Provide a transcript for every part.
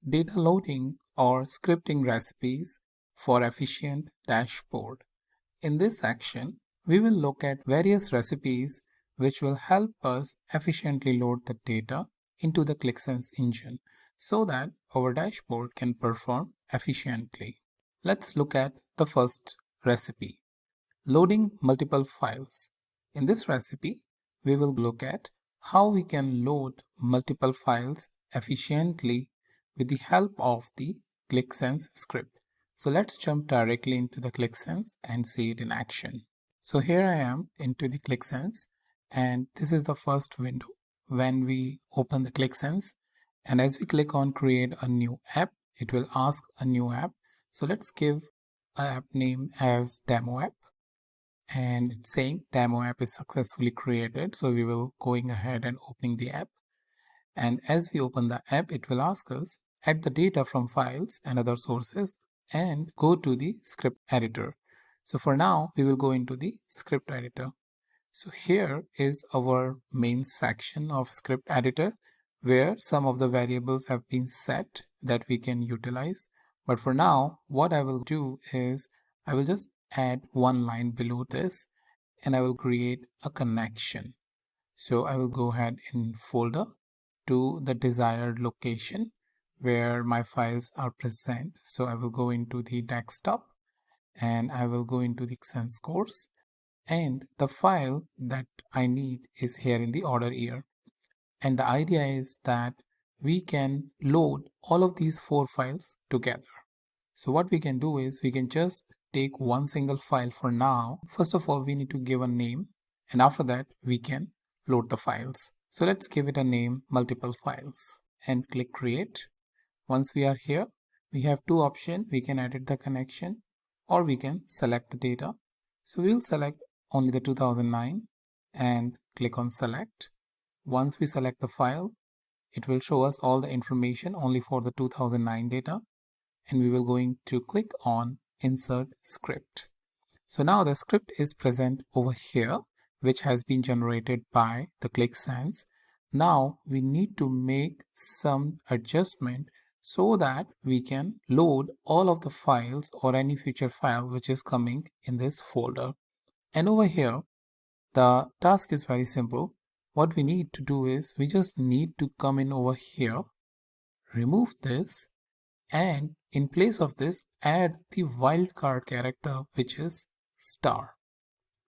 data loading or scripting recipes for efficient dashboard. In this section, we will look at various recipes which will help us efficiently load the data into the QlikSense engine so that our dashboard can perform efficiently. Let's look at the first recipe, loading multiple files. In this recipe, we will look at how we can load multiple files efficiently with the help of the QlikSense script. So let's jump directly into the QlikSense and see it in action. So here I am into the QlikSense, and this is the first window when we open the QlikSense. And as we click on create a new app, it will ask a new app. So let's give an app name as demo app, and it's saying demo app is successfully created. So we will going ahead and opening the app. And as we open the app, it will ask us add the data from files and other sources and go to the script editor. So for now, we will go into the script editor. So here is our main section of script editor where some of the variables have been set that we can utilize. But for now, what I will do is I will just add one line below this and I will create a connection. So I will go ahead in folder to the desired location where my files are present. So I will go into the desktop and I will go into the Sense course, and the file that I need is here in the order here. And the idea is that we can load all of these 4 files together. So what we can do is we can just take one single file for now. First of all, we need to give a name, and after that we can load the files. So let's give it a name, multiple files, and click create. Once we are here, we have two options. We can edit the connection or we can select the data. So we'll select only the 2009 and click on select. Once we select the file, it will show us all the information only for the 2009 data, and we will going to click on insert script. So now the script is present over here, which has been generated by the QlikSense. Now we need to make some adjustment so that we can load all of the files or any future file which is coming in this folder. And over here, the task is very simple. What we need to do is we just need to come in over here, remove this, and in place of this, add the wildcard character, which is star.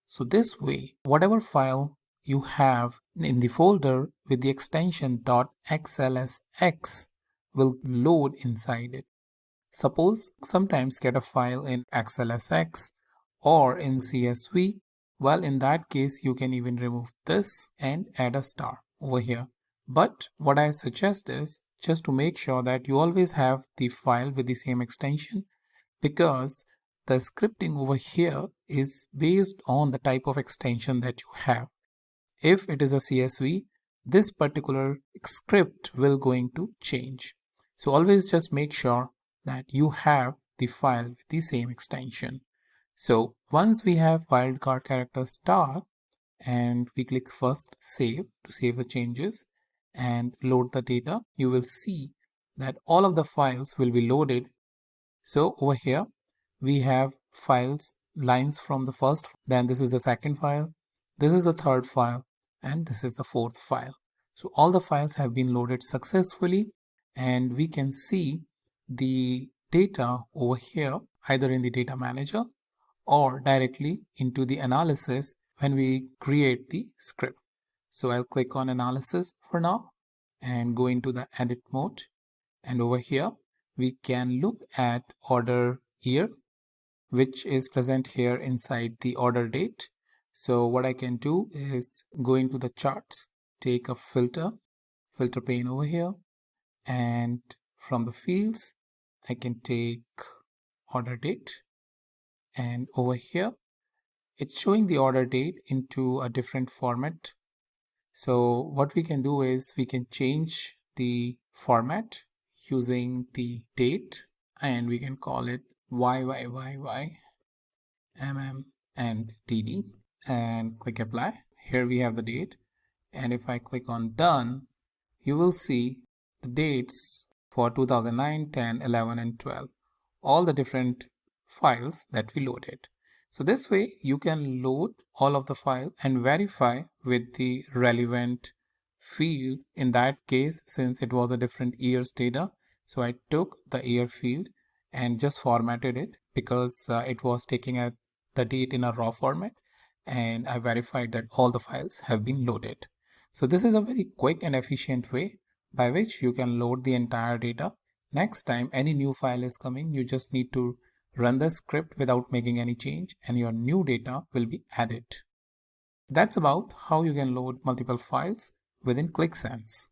So this way, whatever file you have in the folder with the extension .xlsx will load inside it. Suppose sometimes get a file in XLSX or in CSV. Well, in that case, you can even remove this and add a star over here. But what I suggest is just to make sure that you always have the file with the same extension, because the scripting over here is based on the type of extension that you have. If it is a CSV, this particular script will going to change. So always just make sure that you have the file with the same extension. So once we have wildcard character star and we click first save to save the changes and load the data, you will see that all of the files will be loaded. So over here we have files lines from the first, then this is the second file, this is the third file, and this is the fourth file. So all the files have been loaded successfully, and we can see the data over here either in the data manager or directly into the analysis when we create the script. So I'll click on analysis for now and go into the edit mode, and over here we can look at order year, which is present here inside the order date. So what I can do is go into the charts, take a filter pane over here, and from the fields I can take order date, and over here it's showing the order date into a different format. So what we can do is we can change the format using the date, and we can call it YYYY, MM, and DD, and click apply. Here we have the date, and if I click on done, you will see the dates for 2009, 10, 11 and 12, all the different files that we loaded. So this way you can load all of the file and verify with the relevant field. In that case, since it was a different year's data, so I took the year field and just formatted it because it was taking the date in a raw format, and I verified that all the files have been loaded. So this is a very quick and efficient way by which you can load the entire data. Next time any new file is coming, you just need to run the script without making any change and your new data will be added. That's about how you can load multiple files within Qlik Sense.